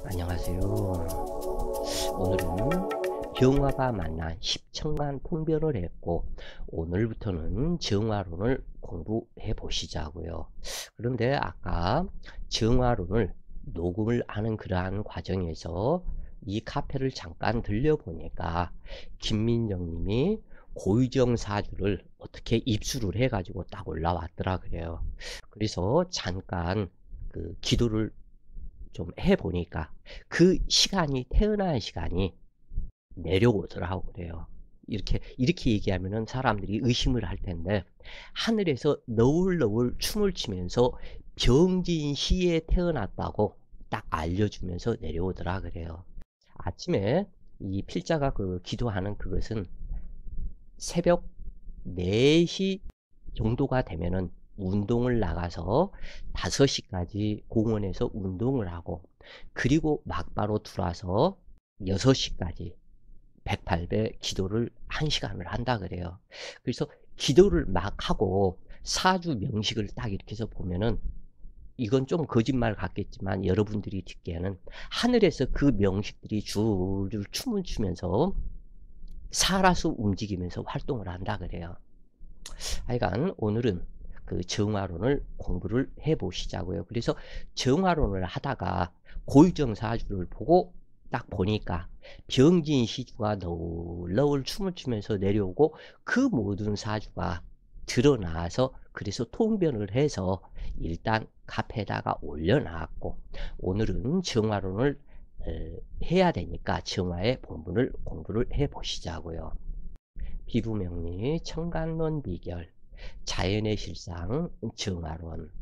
안녕하세요. 오늘은 병화가 만난 십천간 통변을 했고, 오늘부터는 정화론을 공부해 보시자고요. 그런데 아까 정화론을 녹음을 하는 그러한 과정에서 이 카페를 잠깐 들려보니까 김민정 님이 고유정 사주를 어떻게 입수를 해가지고 딱 올라왔더라 그래요. 그래서 잠깐 그 기도를 좀 해보니까 그 시간이 태어난 시간이 내려오더라고 그래요. 이렇게 얘기하면은 사람들이 의심을 할 텐데, 하늘에서 너울너울 춤을 추면서 병진시에 태어났다고 딱 알려주면서 내려오더라 그래요. 아침에 이 필자가 그 기도하는 그것은 새벽 4시 정도가 되면은 운동을 나가서 5시까지 공원에서 운동을 하고, 그리고 막바로 들어와서 6시까지 108배 기도를 1시간을 한다 그래요. 그래서 기도를 막 하고 사주 명식을 딱 이렇게 해서 보면은, 이건 좀 거짓말 같겠지만 여러분들이 듣기에는 하늘에서 그 명식들이 줄줄 춤을 추면서 살아서 움직이면서 활동을 한다 그래요. 하여간 오늘은 그 정화론을 공부를 해 보시자고요. 그래서 정화론을 하다가 고유정사주를 보고 딱 보니까 병진시주가 너울너울 춤을 추면서 내려오고, 그 모든 사주가 드러나서 그래서 통변을 해서 일단 카페에다가 올려놨고, 오늘은 정화론을 해야 되니까 정화의 본문을 공부를 해 보시자고요. 피부명리, 청간론 비결, 자연의 실상, 정화론.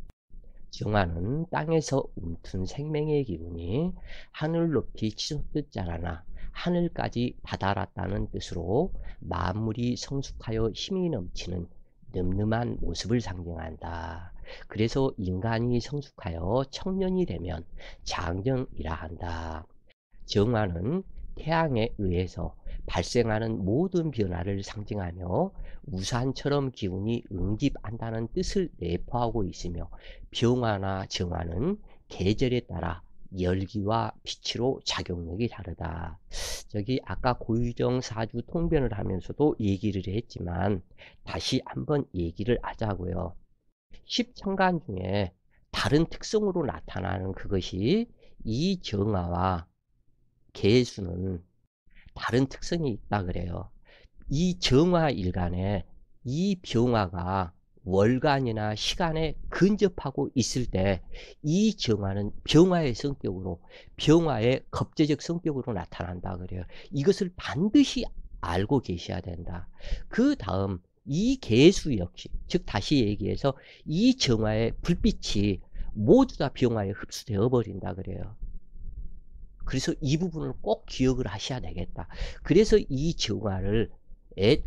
정화는 땅에서 움튼 생명의 기운이 하늘 높이 치솟듯 자라나 하늘까지 다다랐다는 뜻으로 만물이 성숙하여 힘이 넘치는 늠름한 모습을 상징한다. 그래서 인간이 성숙하여 청년이 되면 장정이라 한다. 정화는 태양에 의해서 발생하는 모든 변화를 상징하며 우산처럼 기운이 응집한다는 뜻을 내포하고 있으며, 병화나 정화는 계절에 따라 열기와 빛으로 작용력이 다르다. 저기 아까 고유정 사주 통변을 하면서도 얘기를 했지만 다시 한번 얘기를 하자고요. 십천간 중에 다른 특성으로 나타나는 그것이 이 정화와 개수는 다른 특성이 있다 그래요. 이 정화일간에 이 병화가 월간이나 시간에 근접하고 있을 때 이 정화는 병화의 성격으로, 병화의 겁재적 성격으로 나타난다 그래요. 이것을 반드시 알고 계셔야 된다. 그 다음 이 개수 역시, 즉 다시 얘기해서 이 정화의 불빛이 모두 다 병화에 흡수되어 버린다 그래요. 그래서 이 부분을 꼭 기억을 하셔야 되겠다. 그래서 이 정화를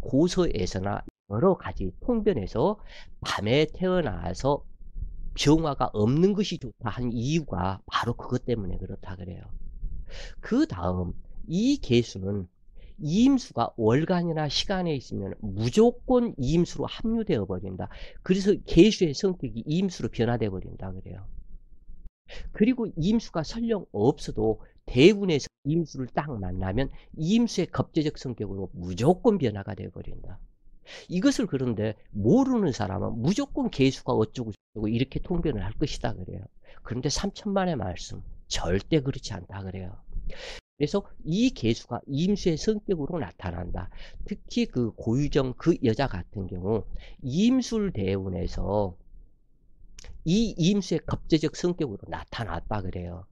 고서에서나 여러 가지 통변에서 밤에 태어나서 병화가 없는 것이 좋다 한 이유가 바로 그것 때문에 그렇다 그래요. 그 다음 이 개수는 이임수가 월간이나 시간에 있으면 무조건 이임수로 합류되어 버린다. 그래서 개수의 성격이 이임수로 변화되어 버린다 그래요. 그리고 이임수가 설령 없어도 대운에서 이임수를 딱 만나면 이임수의 겁재적 성격으로 무조건 변화가 되어버린다. 이것을 그런데 모르는 사람은 무조건 개수가 어쩌고 저쩌고 이렇게 통변을 할 것이다 그래요. 그런데 3천만의 말씀 절대 그렇지 않다 그래요. 그래서 이 개수가 이임수의 성격으로 나타난다. 특히 그 고유정 그 여자 같은 경우 이임술 대운에서 이 이임수의 겁재적 성격으로 나타났다 그래요.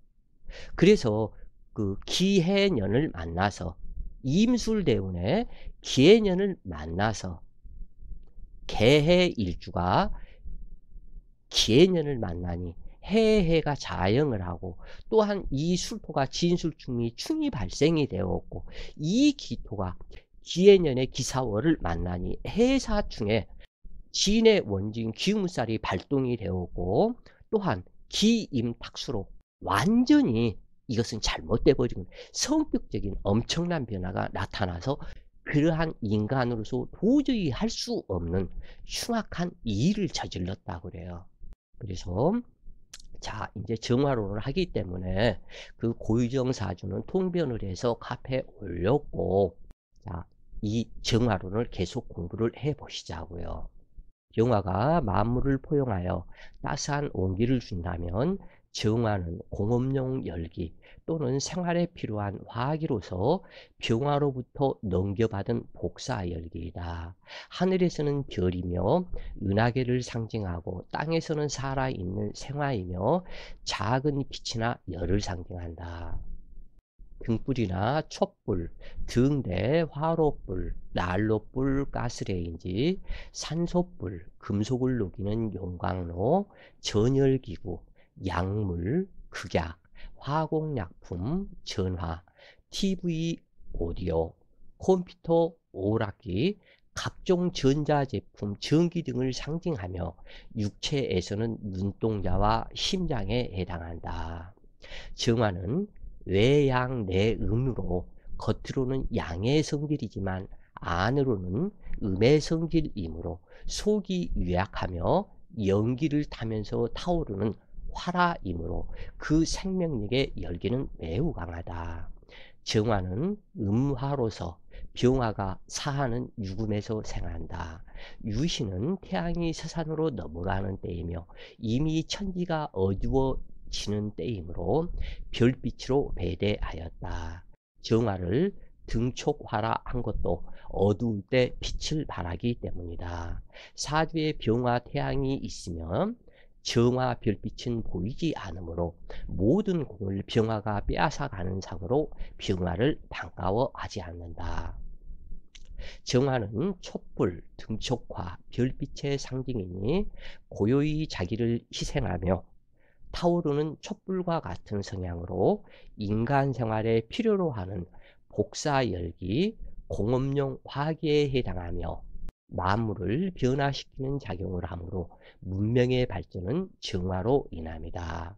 그래서 그 기해년을 만나서, 임술대운에 기해년을 만나서 개해일주가 기해년을 만나니 해해가 자영을 하고, 또한 이 술토가 진술충이 충이 발생이 되었고, 이 기토가 기해년의 기사월을 만나니 해사충에 진의 원진 기운살이 발동이 되었고, 또한 기임탁수로 완전히 이것은 잘못돼 버리고 성격적인 엄청난 변화가 나타나서 그러한 인간으로서 도저히 할 수 없는 흉악한 일을 저질렀다고 그래요. 그래서 자, 이제 정화론을 하기 때문에 그 고유정 사주는 통변을 해서 카페에 올렸고, 자, 이 정화론을 계속 공부를 해 보시자고요. 정화가 만물을 포용하여 따스한 온기를 준다면 정화는 공업용 열기 또는 생활에 필요한 화기로서 병화로부터 넘겨받은 복사 열기이다. 하늘에서는 별이며 은하계를 상징하고 땅에서는 살아있는 생화이며 작은 빛이나 열을 상징한다. 등불이나 촛불, 등대, 화로불, 난로불, 가스레인지, 산소불, 금속을 녹이는 용광로, 전열기구, 약물, 극약, 화공약품, 전화, TV, 오디오, 컴퓨터, 오락기, 각종 전자제품, 전기 등을 상징하며 육체에서는 눈동자와 심장에 해당한다. 정화는 외양 내음으로 겉으로는 양의 성질이지만 안으로는 음의 성질이므로 속이 유약하며 연기를 타면서 타오르는 화라이므로 그 생명력의 열기는 매우 강하다. 정화는 음화로서 병화가 사하는 유금에서 생한다. 유시는 태양이 서산으로 넘어가는 때이며 이미 천지가 어두워지는 때이므로 별빛으로 배대하였다. 정화를 등촉화라 한 것도 어두울 때 빛을 발하기 때문이다. 사주에 병화 태양이 있으면 정화 별빛은 보이지 않으므로 모든 공을 병화가 빼앗아 가는 상으로 병화를 반가워하지 않는다. 정화는 촛불, 등촉화, 별빛의 상징이니 고요히 자기를 희생하며 타오르는 촛불과 같은 성향으로 인간 생활에 필요로 하는 복사열기, 공업용 화기에 해당하며 만물을 변화시키는 작용을 하므로 문명의 발전은 정화로 인합니다.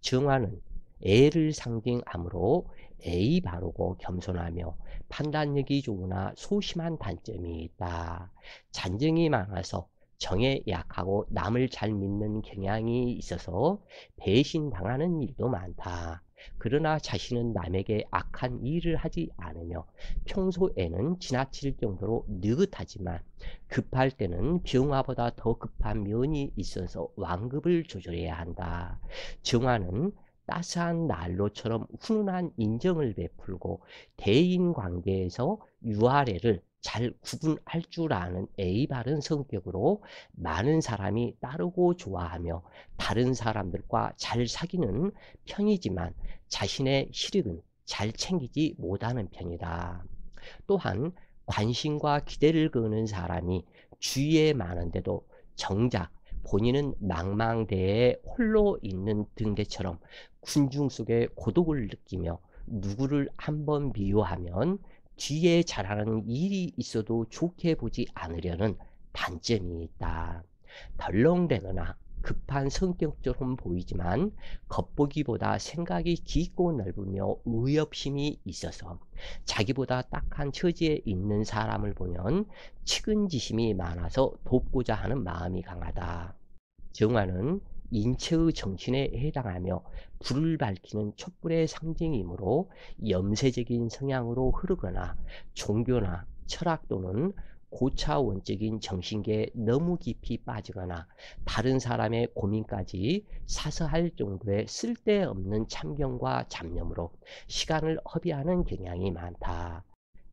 정화는 애를 상징하므로 애이 바르고 겸손하며 판단력이 좋으나 소심한 단점이 있다. 잔정이 많아서 정에 약하고 남을 잘 믿는 경향이 있어서 배신당하는 일도 많다. 그러나 자신은 남에게 악한 일을 하지 않으며 평소에는 지나칠 정도로 느긋하지만 급할 때는 병화보다 더 급한 면이 있어서 완급을 조절해야 한다. 정화는 따스한 난로처럼 훈훈한 인정을 베풀고 대인관계에서 유아래를 잘 구분할 줄 아는 예의 바른 성격으로 많은 사람이 따르고 좋아하며 다른 사람들과 잘 사귀는 편이지만 자신의 실익은 잘 챙기지 못하는 편이다. 또한 관심과 기대를 거는 사람이 주위에 많은데도 정작 본인은 망망대해에 홀로 있는 등대처럼 군중 속에 고독을 느끼며 누구를 한번 미워하면 뒤에 잘하는 일이 있어도 좋게 보지 않으려는 단점이 있다. 덜렁대거나 급한 성격처럼 보이지만 겉보기보다 생각이 깊고 넓으며 의협심이 있어서 자기보다 딱한 처지에 있는 사람을 보면 측은지심이 많아서 돕고자 하는 마음이 강하다. 정화는 인체의 정신에 해당하며 불을 밝히는 촛불의 상징이므로 염세적인 성향으로 흐르거나 종교나 철학 또는 고차원적인 정신계에 너무 깊이 빠지거나 다른 사람의 고민까지 사서할 정도의 쓸데없는 참견과 잡념으로 시간을 허비하는 경향이 많다.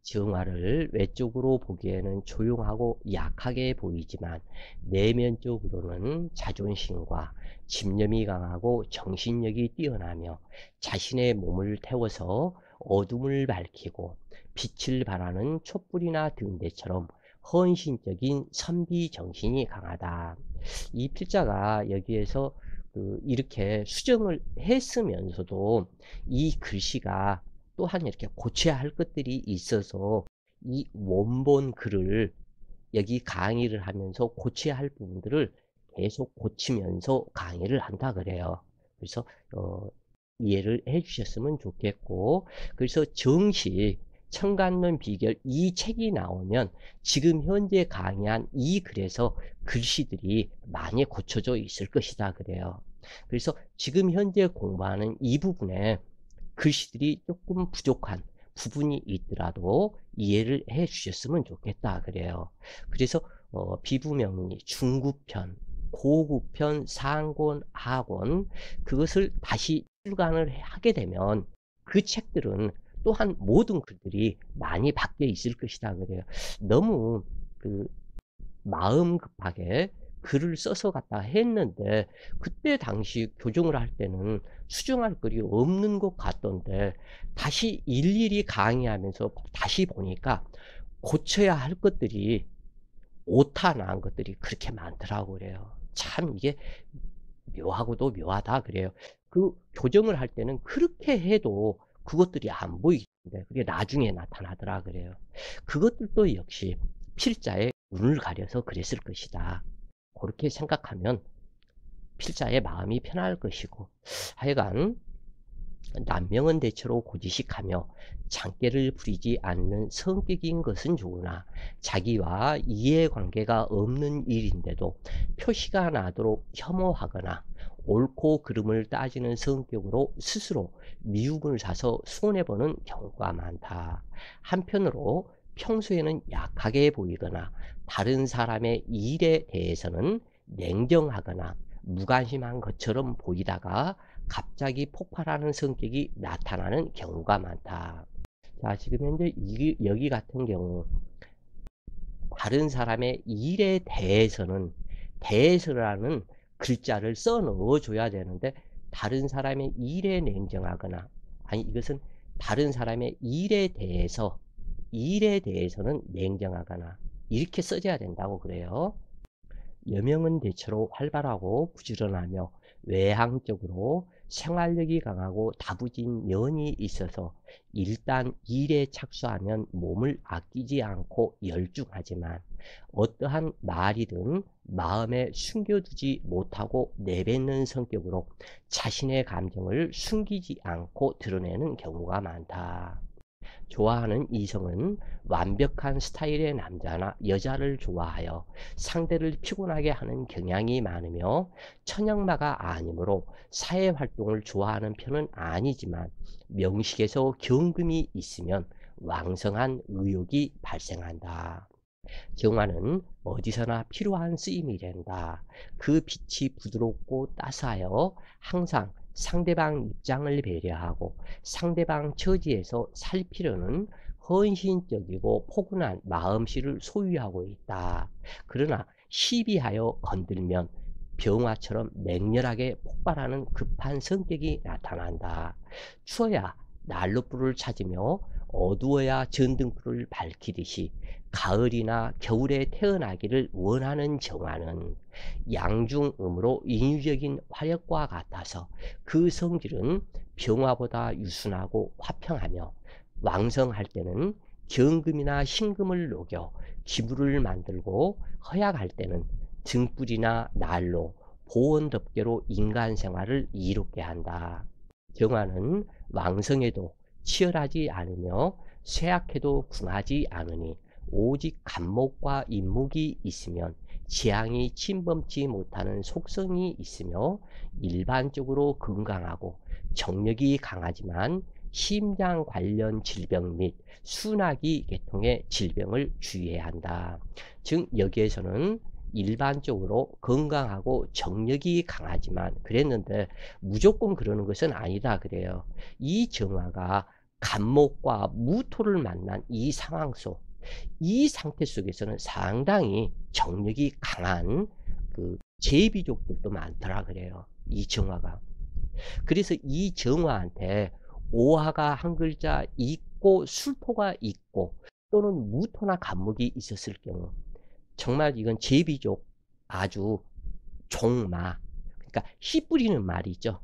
정화를 외적으로 보기에는 조용하고 약하게 보이지만 내면적으로는 자존심과 집념이 강하고 정신력이 뛰어나며 자신의 몸을 태워서 어둠을 밝히고 빛을 발하는 촛불이나 등대처럼 헌신적인 선비 정신이 강하다. 이 필자가 여기에서 이렇게 수정을 했으면서도 이 글씨가 또한 이렇게 고쳐야 할 것들이 있어서 이 원본 글을 여기 강의를 하면서 고쳐야 할 부분들을 계속 고치면서 강의를 한다 그래요. 그래서 이해를 해 주셨으면 좋겠고, 그래서 정시 청간론 비결 이 책이 나오면 지금 현재 강의한 이 글에서 글씨들이 많이 고쳐져 있을 것이다 그래요. 그래서 지금 현재 공부하는 이 부분에 글씨들이 조금 부족한 부분이 있더라도 이해를 해 주셨으면 좋겠다 그래요. 그래서 비부명리, 중구편, 고구편, 상권, 하권 그것을 다시 출간을 하게 되면 그 책들은 또한 모든 글들이 많이 바뀌어 있을 것이다 그래요. 너무 그 마음 급하게 글을 써서 갖다 했는데 그때 당시 교정을 할 때는 수정할 글이 없는 것 같던데 다시 일일이 강의하면서 다시 보니까 고쳐야 할 것들이 오타 난 것들이 그렇게 많더라고 그래요. 참 이게 묘하고도 묘하다 그래요. 그 교정을 할 때는 그렇게 해도 그것들이 안 보이는데 그게 나중에 나타나더라 그래요. 그것들도 역시 필자의 눈을 가려서 그랬을 것이다. 그렇게 생각하면 필자의 마음이 편할 것이고 하여간 남명은 대체로 고지식하며 장깨를 부리지 않는 성격인 것은 좋으나 자기와 이해관계가 없는 일인데도 표시가 나도록 혐오하거나 옳고 그름을 따지는 성격으로 스스로 미움을 사서 손해보는 경우가 많다. 한편으로 평소에는 약하게 보이거나 다른 사람의 일에 대해서는 냉정하거나 무관심한 것처럼 보이다가 갑자기 폭발하는 성격이 나타나는 경우가 많다. 자, 지금 현재 여기 같은 경우 다른 사람의 일에 대해서라는 글자를 써 넣어줘야 되는데 다른 사람의 일에 냉정하거나 아니 이것은 다른 사람의 일에 대해서는 냉정하거나 이렇게 써줘야 된다고 그래요. 여명은 대체로 활발하고 부지런하며 외향적으로 생활력이 강하고 다부진 면이 있어서 일단 일에 착수하면 몸을 아끼지 않고 열중하지만 어떠한 말이든 마음에 숨겨두지 못하고 내뱉는 성격으로 자신의 감정을 숨기지 않고 드러내는 경우가 많다. 좋아하는 이성은 완벽한 스타일의 남자나 여자를 좋아하여 상대를 피곤하게 하는 경향이 많으며 천연마가 아니므로 사회활동을 좋아하는 편은 아니지만 명식에서 경금이 있으면 왕성한 의욕이 발생한다. 정화는 어디서나 필요한 쓰임이 된다. 그 빛이 부드럽고 따스하여 항상 상대방 입장을 배려하고 상대방 처지에서 살피려는 헌신적이고 포근한 마음씨를 소유하고 있다. 그러나 시비하여 건들면 병화처럼 맹렬하게 폭발하는 급한 성격이 나타난다. 추워야 난로불을 찾으며 어두워야 전등불을 밝히듯이 가을이나 겨울에 태어나기를 원하는 정화는 양중음으로 인위적인 화력과 같아서 그 성질은 병화보다 유순하고 화평하며 왕성할 때는 경금이나 신금을 녹여 기물을 만들고 허약할 때는 등불이나 난로, 보온덮개로 인간 생활을 이롭게 한다. 정화는 왕성해도 치열하지 않으며 쇠약해도 궁하지 않으니 오직 간목과 인목이 있으면 재앙이 침범치 못하는 속성이 있으며 일반적으로 건강하고 정력이 강하지만 심장 관련 질병 및 순화기 계통의 질병을 주의해야 한다. 즉 여기에서는 일반적으로 건강하고 정력이 강하지만 그랬는데 무조건 그러는 것은 아니다 그래요. 이 정화가 간목과 무토를 만난 이 상황 속 이 상태 속에서는 상당히 정력이 강한 그 제비족들도 많더라 그래요. 이 정화가. 그래서 이 정화한테 오화가 한 글자 있고 술토가 있고 또는 무토나 간목이 있었을 경우 정말 이건 제비족 아주 종마 그러니까 씨 뿌리는 말이 있죠.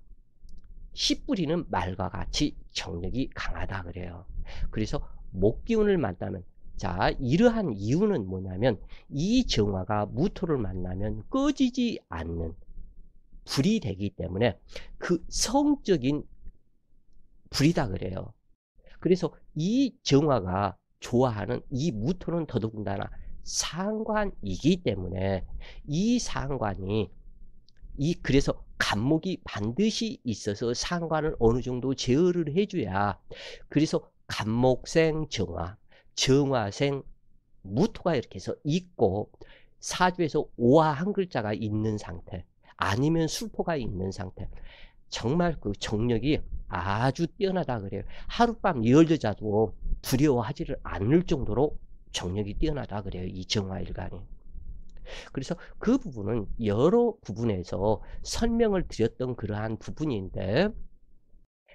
씨 뿌리는 말과 같이 정력이 강하다 그래요. 그래서 목기운을 만나면 자 이러한 이유는 뭐냐면 이 정화가 무토를 만나면 꺼지지 않는 불이 되기 때문에 그 성적인 불이다 그래요. 그래서 이 정화가 좋아하는 이 무토는 더더군다나 상관이기 때문에 이 상관이 그래서 간목이 반드시 있어서 상관을 어느 정도 제어를 해 줘야, 그래서 간목생 정화, 정화생 무토가 이렇게 해서 있고 사주에서 오화 한 글자가 있는 상태, 아니면 술토가 있는 상태, 정말 그 정력이 아주 뛰어나다 그래요. 하룻밤 열려 자도 두려워하지를 않을 정도로 정력이 뛰어나다 그래요, 이 정화일간이. 그래서 그 부분은 여러 부분에서 설명을 드렸던 그러한 부분인데,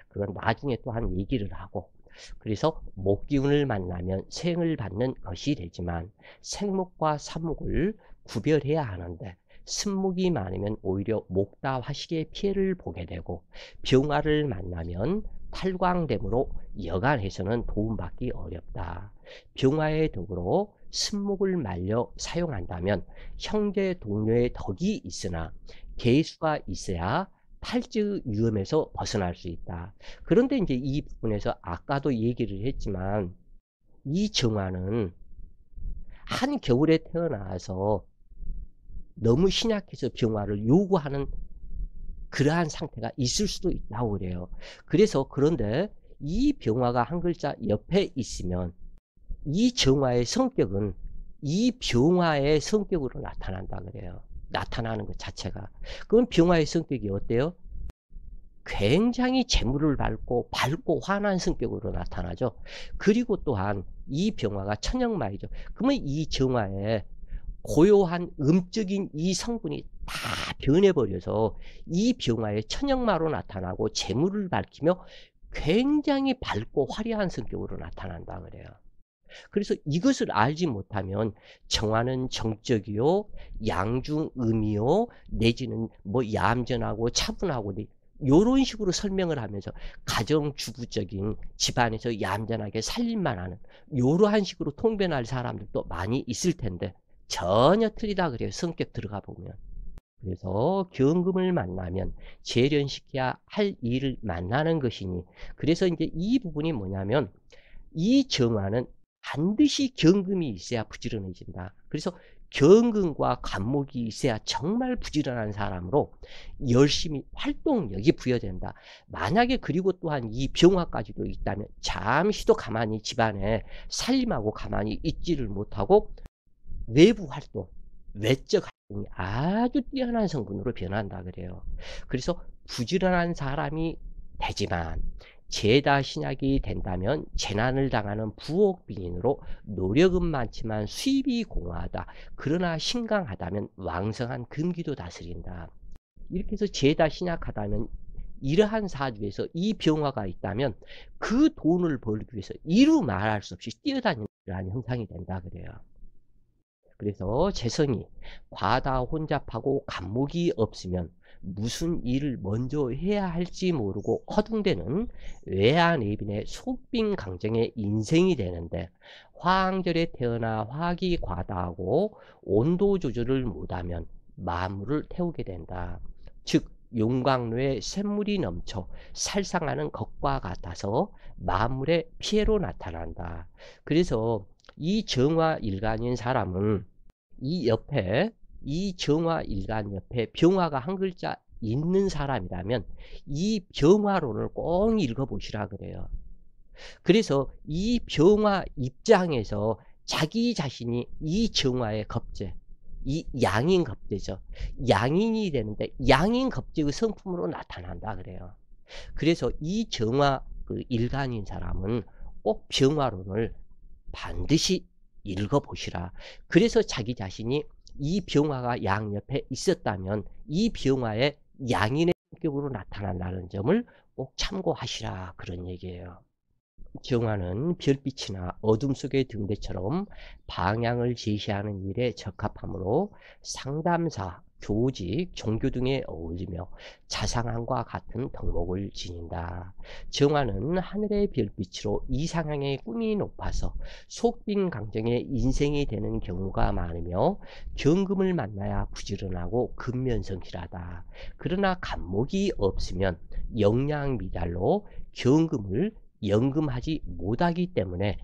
그건 나중에 또한 얘기를 하고, 그래서 목기운을 만나면 생을 받는 것이 되지만 생목과 삼목을 구별해야 하는데, 승목이 많으면 오히려 목다 화식의 피해를 보게 되고, 병화를 만나면 탈광됨으로 여간해서는 도움받기 어렵다. 병화의 덕으로 승목을 말려 사용한다면 형제 동료의 덕이 있으나 개수가 있어야 탈지 위험에서 벗어날 수 있다. 그런데 이제 이 부분에서 아까도 얘기를 했지만, 이 정화는 한겨울에 태어나서 너무 신약해서 병화를 요구하는 그러한 상태가 있을 수도 있다고 그래요. 그래서 그런데 이 병화가 한 글자 옆에 있으면 이 정화의 성격은 이 병화의 성격으로 나타난다 그래요. 나타나는 것 자체가. 그럼 병화의 성격이 어때요? 굉장히 재물을 밝고 환한 성격으로 나타나죠. 그리고 또한 이 병화가 천역마이죠. 그러면 이 정화에 고요한 음적인 이 성분이 다 변해버려서 이 병화의 천역마로 나타나고 재물을 밝히며 굉장히 밝고 화려한 성격으로 나타난다 그래요. 그래서 이것을 알지 못하면 정화는 정적이요, 양중음이요, 내지는 뭐 얌전하고 차분하고 요런 식으로 설명을 하면서 가정주부적인 집안에서 얌전하게 살림만 하는 요러한 식으로 통변할 사람들도 많이 있을 텐데 전혀 틀리다 그래요, 성격 들어가 보면. 그래서 경금을 만나면 재련시켜야 할 일을 만나는 것이니, 그래서 이제 이 부분이 뭐냐면, 이 정화는 반드시 경금이 있어야 부지런해진다. 그래서 경금과 간목이 있어야 정말 부지런한 사람으로 열심히 활동력이 부여된다. 만약에 그리고 또한 이 병화까지도 있다면 잠시도 가만히 집안에 살림하고 가만히 있지를 못하고 외부 활동, 외적 활동이 아주 뛰어난 성분으로 변한다 그래요. 그래서 부지런한 사람이 되지만 재다 신약이 된다면 재난을 당하는 부옥빈인으로 노력은 많지만 수입이 공허하다. 그러나 신강하다면 왕성한 금기도 다스린다. 이렇게 해서 재다 신약하다면 이러한 사주에서 이 병화가 있다면 그 돈을 벌기 위해서 이루 말할 수 없이 뛰어다니는 그러한 형상이 된다 그래요. 그래서 재성이 과다 혼잡하고 간목이 없으면 무슨 일을 먼저 해야 할지 모르고 허둥대는 외아내빈의 속빈강정의 인생이 되는데, 화항절에 태어나 화학이 과다하고 온도 조절을 못하면 만물을 태우게 된다. 즉 용광로에 샘물이 넘쳐 살상하는 것과 같아서 만물의 피해로 나타난다. 그래서 이 정화일간인 사람은 이 옆에, 이 정화일간 옆에 병화가 한 글자 있는 사람이라면 이 병화론을 꼭 읽어보시라 그래요. 그래서 이 병화 입장에서 자기 자신이 이 정화의 겁재, 이 양인 겁재죠. 양인이 되는데 양인 겁재의 성품으로 나타난다 그래요. 그래서 이 정화 그 일간인 사람은 꼭 병화론을 반드시 읽어보시라. 그래서 자기 자신이 이 병화가 양옆에 있었다면 이 병화의 양인의 성격으로 나타난다는 점을 꼭 참고하시라, 그런 얘기예요. 정화는 별빛이나 어둠 속의 등대처럼 방향을 제시하는 일에 적합하므로 상담사, 교직, 종교 등에 어울리며 자상함과 같은 덕목을 지닌다. 정화는 하늘의 별빛으로 이상향의 꿈이 높아서 속빈 강정의 인생이 되는 경우가 많으며 경금을 만나야 부지런하고 근면성실하다. 그러나 간목이 없으면 영양 미달로 경금을 연금하지 못하기 때문에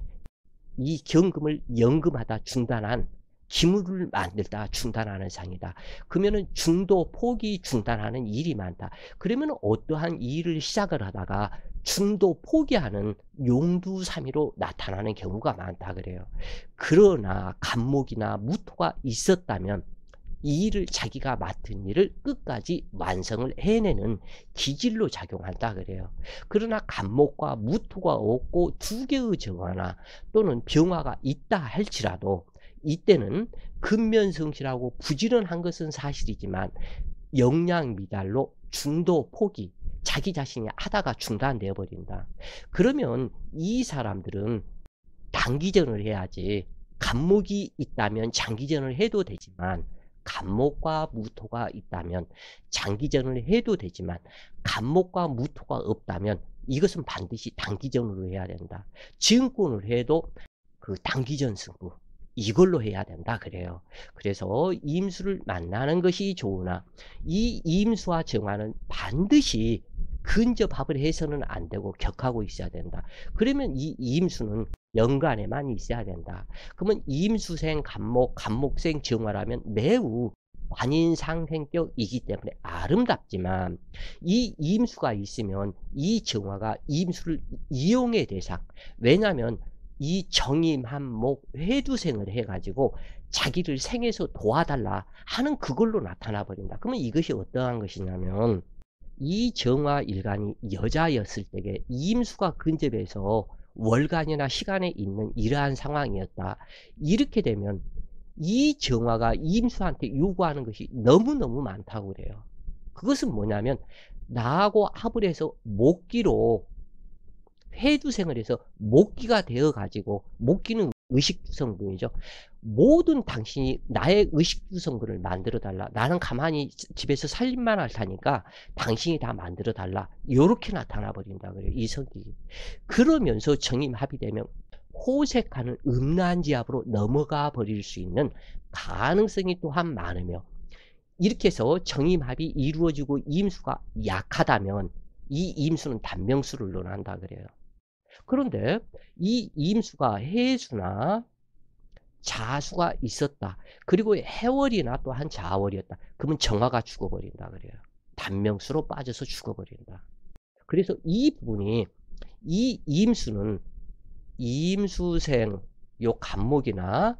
이 경금을 연금하다 중단한 기물을 만들다 중단하는 상이다. 그러면은 중도 포기 중단하는 일이 많다. 그러면 어떠한 일을 시작을 하다가 중도 포기하는 용두사미로 나타나는 경우가 많다 그래요. 그러나 간목이나 무토가 있었다면 이 일을 자기가 맡은 일을 끝까지 완성을 해내는 기질로 작용한다 그래요. 그러나 간목과 무토가 없고 두 개의 정화나 또는 병화가 있다 할지라도 이때는 근면성실하고 부지런한 것은 사실이지만 역량 미달로 중도 포기, 자기 자신이 하다가 중단되어 버린다. 그러면 이 사람들은 단기전을 해야지, 간목이 있다면 장기전을 해도 되지만 간목과 무토가 있다면 장기전을 해도 되지만 간목과 무토가 없다면 이것은 반드시 단기전으로 해야 된다. 지금권을 해도 그 단기전 승부 이걸로 해야 된다 그래요. 그래서 임수를 만나는 것이 좋으나 이 임수와 정화는 반드시 근접합을 해서는 안 되고 격하고 있어야 된다. 그러면 이 임수는 연간에만 있어야 된다. 그러면 임수생 간목, 간목생 정화라면 매우 관인상생격이기 때문에 아름답지만 이 임수가 있으면 이 정화가 임수를 이용의 대상, 왜냐하면 이 정임한목 회두생을 해가지고 자기를 생에서 도와달라 하는 그걸로 나타나 버린다. 그러면 이것이 어떠한 것이냐면 이 정화일간이 여자였을 때에 임수가 근접해서 월간이나 시간에 있는 이러한 상황이었다. 이렇게 되면 이 정화가 임수한테 요구하는 것이 너무너무 많다고 그래요. 그것은 뭐냐면 나하고 합을 해서 목기로 회두생을 해서 목기가 되어 가지고, 목기는 의식주성분이죠. 모든 당신이 나의 의식주성분을 만들어 달라. 나는 가만히 집에서 살림만 할 테니까 당신이 다 만들어 달라. 요렇게 나타나 버린다 그래요, 이 성격이. 그러면서 정임합이 되면 호색하는 음란지압으로 넘어가 버릴 수 있는 가능성이 또한 많으며, 이렇게 해서 정임합이 이루어지고 임수가 약하다면 이 임수는 단명수를 논한다 그래요. 그런데 이 임수가 해수나 자수가 있었다. 그리고 해월이나 또 한 자월이었다. 그러면 정화가 죽어버린다 그래요. 단명수로 빠져서 죽어버린다. 그래서 이 부분이, 이 임수는 임수생 요 간목이나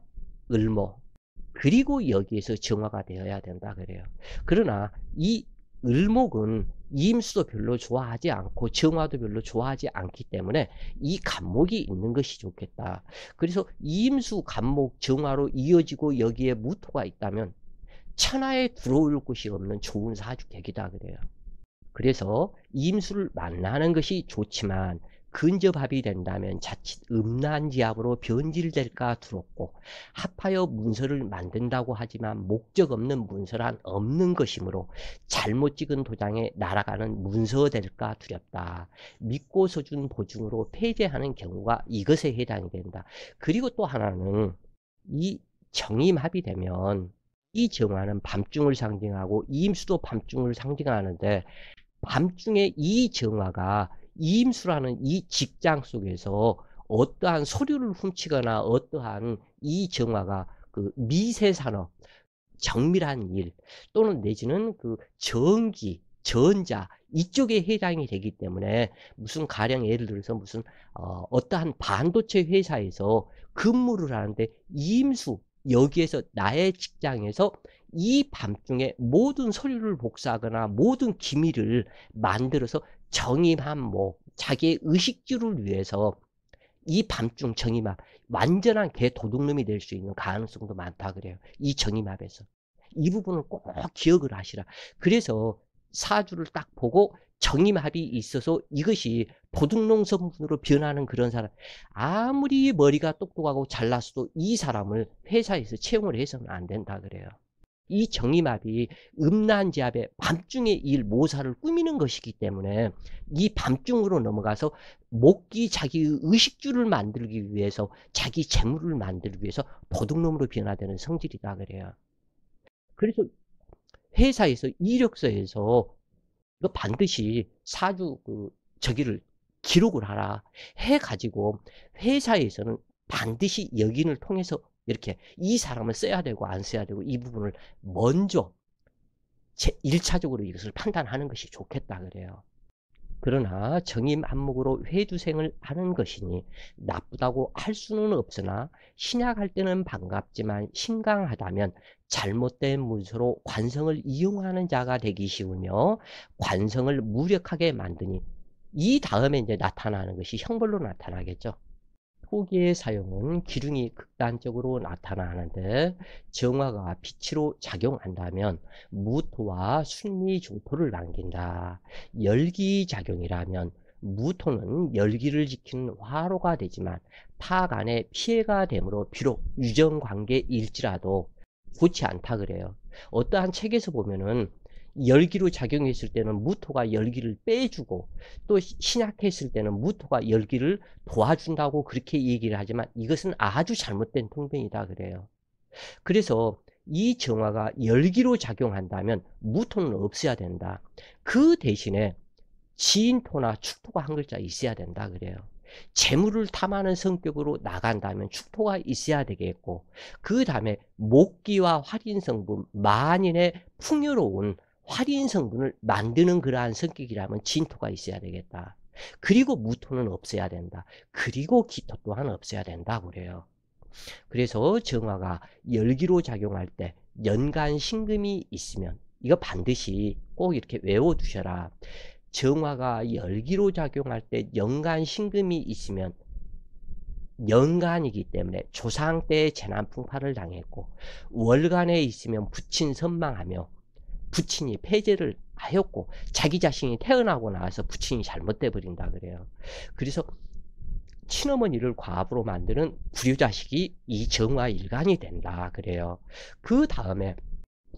을목, 그리고 여기에서 정화가 되어야 된다 그래요. 그러나 이 을목은 임수도 별로 좋아하지 않고 정화도 별로 좋아하지 않기 때문에 이 간목이 있는 것이 좋겠다. 그래서 임수, 간목, 정화로 이어지고 여기에 무토가 있다면 천하에 들어올 곳이 없는 좋은 사주객이다 그래요. 그래서 임수를 만나는 것이 좋지만 근접합이 된다면 자칫 음란지압으로 변질될까 두렵고, 합하여 문서를 만든다고 하지만 목적 없는 문서란 없는 것이므로 잘못 찍은 도장에 날아가는 문서 될까 두렵다. 믿고서 준 보증으로 폐재하는 경우가 이것에 해당이 된다. 그리고 또 하나는 이 정임합이 되면 이 정화는 밤중을 상징하고 임수도 밤중을 상징하는데, 밤중에 이 정화가 이임수라는 이 직장 속에서 어떠한 서류를 훔치거나 어떠한 이 정화가 그 미세산업, 정밀한 일 또는 내지는 그 전기, 전자 이쪽에 해당이 되기 때문에, 무슨 가령 예를 들어서 무슨 어떠한 반도체 회사에서 근무를 하는데 임수, 여기에서 나의 직장에서 이 밤중에 모든 서류를 복사하거나 모든 기밀을 만들어서 정임한 뭐 자기의 의식주를 위해서 이 밤중 정임합, 완전한 개 도둑놈이 될 수 있는 가능성도 많다 그래요. 이 정임합에서. 이 부분을 꼭 기억을 하시라. 그래서 사주를 딱 보고 정임합이 있어서 이것이 도둑놈 성분으로 변하는 그런 사람, 아무리 머리가 똑똑하고 잘났어도 이 사람을 회사에서 채용을 해서는 안 된다 그래요. 이 정임합이 음란지압의 밤중에 일 모사를 꾸미는 것이기 때문에 이 밤중으로 넘어가서 목기 자기의 의식주를 만들기 위해서, 자기 재물을 만들기 위해서 도둑놈으로 변화되는 성질이다 그래요. 그래서 회사에서 이력서에서 이거 반드시 사주 저기를 기록을 하라 해 가지고 회사에서는 반드시 역인을 통해서 이렇게 이 사람을 써야 되고 안 써야 되고 이 부분을 먼저 1차적으로 이것을 판단하는 것이 좋겠다 그래요. 그러나 정임 한목으로 회두생을 하는 것이니 나쁘다고 할 수는 없으나 신약할 때는 반갑지만 신강하다면 잘못된 문서로 관성을 이용하는 자가 되기 쉬우며 관성을 무력하게 만드니 이 다음에 이제 나타나는 것이 형벌로 나타나겠죠. 토기의 사용은 기둥이 극단적으로 나타나는데 정화가 빛으로 작용한다면 무토와 순리조토를 남긴다. 열기작용이라면 무토는 열기를 지키는 화로가 되지만 타 간에 피해가 되므로 비록 유전관계일지라도 좋지 않다 그래요. 어떠한 책에서 보면은 열기로 작용했을 때는 무토가 열기를 빼주고 또 신약했을 때는 무토가 열기를 도와준다고 그렇게 얘기를 하지만 이것은 아주 잘못된 통변이다 그래요. 그래서 이 정화가 열기로 작용한다면 무토는 없어야 된다. 그 대신에 지인토나 축토가 한 글자 있어야 된다 그래요. 재물을 탐하는 성격으로 나간다면 축토가 있어야 되겠고 그 다음에 목기와 활인성분, 만인의 풍요로운 활인성분을 만드는 그러한 성격이라면 진토가 있어야 되겠다. 그리고 무토는 없어야 된다. 그리고 기토 또한 없어야 된다 그래요. 그래서 정화가 열기로 작용할 때 연간 신금이 있으면 이거 반드시 꼭 이렇게 외워두셔라. 정화가 열기로 작용할 때 연간 신금이 있으면 연간이기 때문에 조상 때의 재난풍파를 당했고 월간에 있으면 부친 선망하며 부친이 폐제를 하였고 자기 자신이 태어나고 나서 부친이 잘못돼 버린다 그래요. 그래서 친어머니를 과부로 만드는 불효자식이 이 정화일간이 된다 그래요. 그 다음에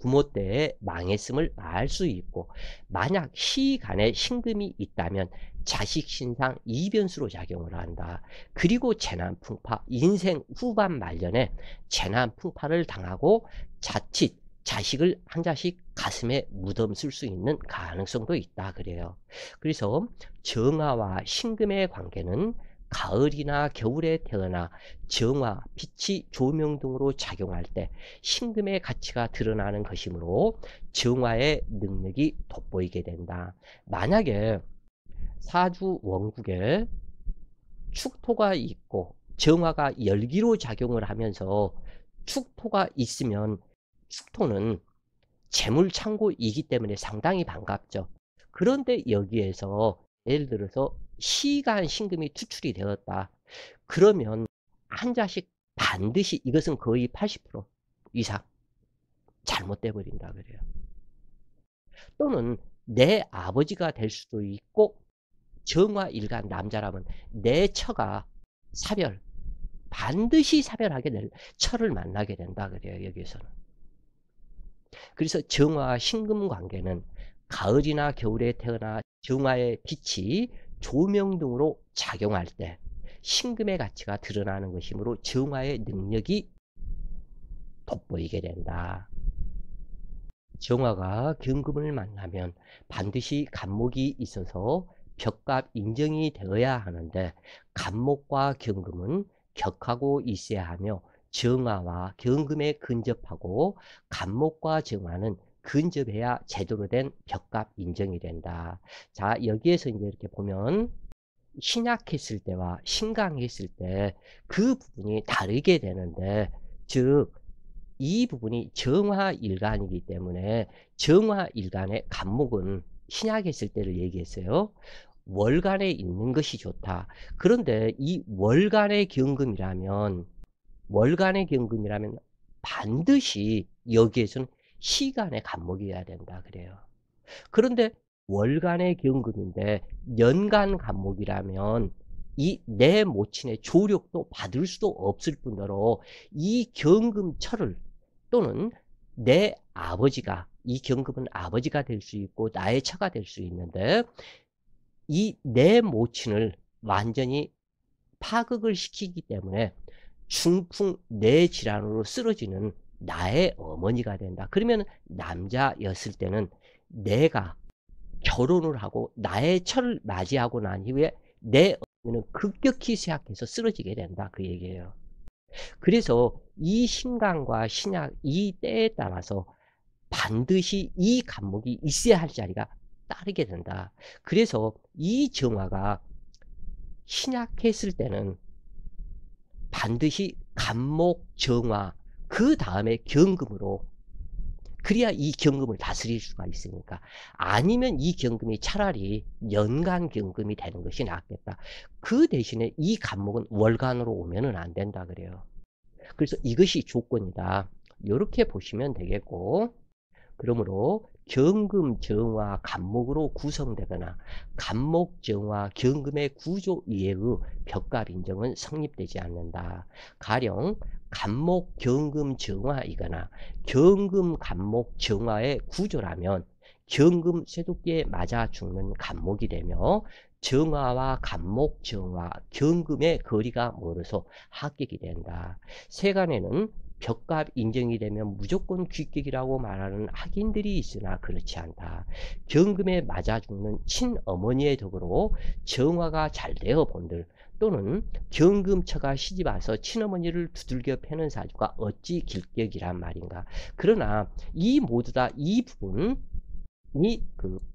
부모 때에 망했음을 알 수 있고 만약 시간에 신금이 있다면 자식 신상 이변수로 작용을 한다. 그리고 재난풍파 인생 후반 말년에 재난풍파를 당하고 자칫 자식을 한 자식 가슴에 무덤 쓸 수 있는 가능성도 있다 그래요. 그래서 정화와 신금의 관계는 가을이나 겨울에 태어나 정화, 빛이 조명 등으로 작용할 때 신금의 가치가 드러나는 것이므로 정화의 능력이 돋보이게 된다. 만약에 사주 원국에 축토가 있고 정화가 열기로 작용을 하면서 축토가 있으면 축토는 재물창고이기 때문에 상당히 반갑죠. 그런데 여기에서 예를 들어서 시간 신금이 투출이 되었다. 그러면 한 자식 반드시 이것은 거의 80% 이상 잘못돼 버린다 그래요. 또는 내 아버지가 될 수도 있고 정화일간 남자라면 내 처가 사별 반드시 사별하게 될 처를 만나게 된다 그래요. 여기에서는. 그래서 정화와 신금 관계는 가을이나 겨울에 태어나 정화의 빛이 조명 등으로 작용할 때 신금의 가치가 드러나는 것이므로 정화의 능력이 돋보이게 된다. 정화가 경금을 만나면 반드시 간목이 있어서 벽갑 인정이 되어야 하는데 간목과 경금은 격하고 있어야 하며 정화와 경금에 근접하고 간목과 정화는 근접해야 제대로 된 벽갑 인정이 된다. 자, 여기에서 이제 이렇게 보면 신약했을 때와 신강했을 때 그 부분이 다르게 되는데, 즉 이 부분이 정화일간이기 때문에 정화일간의 간목은 신약했을 때를 얘기했어요. 월간에 있는 것이 좋다. 그런데 이 월간의 경금이라면 반드시 여기에서는 시간의 간목이어야 된다 그래요. 그런데 월간의 경금인데 연간 간목이라면 이 내 모친의 조력도 받을 수도 없을 뿐더러 이 경금처를 또는 내 아버지가, 이 경금은 아버지가 될 수 있고 나의 처가 될 수 있는데 이 내 모친을 완전히 파극을 시키기 때문에 중풍 뇌질환으로 쓰러지는 나의 어머니가 된다. 그러면 남자였을 때는 내가 결혼을 하고 나의 처를 맞이하고 난 이후에 내 어머니는 급격히 쇠약해서 쓰러지게 된다. 그 얘기예요. 그래서 이 신강과 신약 이 때에 따라서 반드시 이 간목이 있어야 할 자리가 따르게 된다. 그래서 이 정화가 신약했을 때는 반드시 간목 정화 그다음에 경금으로, 그래야 이 경금을 다스릴 수가 있으니까. 아니면 이 경금이 차라리 연간 경금이 되는 것이 낫겠다. 그 대신에 이 간목은 월간으로 오면은 안 된다 그래요. 그래서 이것이 조건이다. 요렇게 보시면 되겠고, 그러므로 경금 정화 간목으로 구성되거나 간목 정화 경금의 구조 이외의 벽갑 인정은 성립되지 않는다. 가령 간목 경금 정화이거나 경금 간목 정화의 구조라면 경금 쇠도끼에 맞아 죽는 간목이 되며, 정화와 간목 정화 경금의 거리가 멀어서 합격이 된다. 세간에는 벽갑 인정이 되면 무조건 귀격이라고 말하는 학인들이 있으나 그렇지 않다. 경금에 맞아 죽는 친어머니의 덕으로 정화가 잘 되어 본들, 또는 경금처가 시집와서 친어머니를 두들겨 패는 사주가 어찌 길격이란 말인가. 그러나 이 모두 다 이 부분이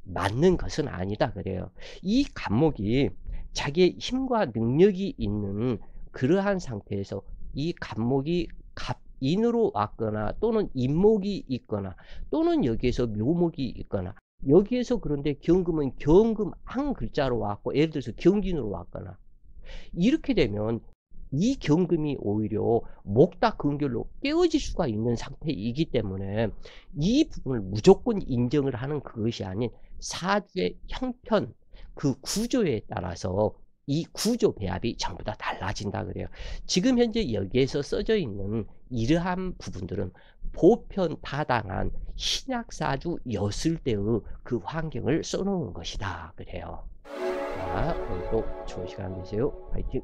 맞는 것은 아니다 그래요. 이 간목이 자기의 힘과 능력이 있는 그러한 상태에서 이 간목이 갑인으로 왔거나 또는 인목이 있거나 또는 여기에서 묘목이 있거나, 여기에서 그런데 경금은 경금 한 글자로 왔고 예를 들어서 경진으로 왔거나, 이렇게 되면 이 경금이 오히려 목다 근결로 깨어질 수가 있는 상태이기 때문에 이 부분을 무조건 인정을 하는 그것이 아닌 사주의 형편, 그 구조에 따라서 이 구조 배합이 전부 다 달라진다 그래요. 지금 현재 여기에서 써져 있는 이러한 부분들은 보편타당한 신약사주였을 때의 그 환경을 써놓은 것이다 그래요. 자, 오늘도 좋은 시간 되세요. 화이팅!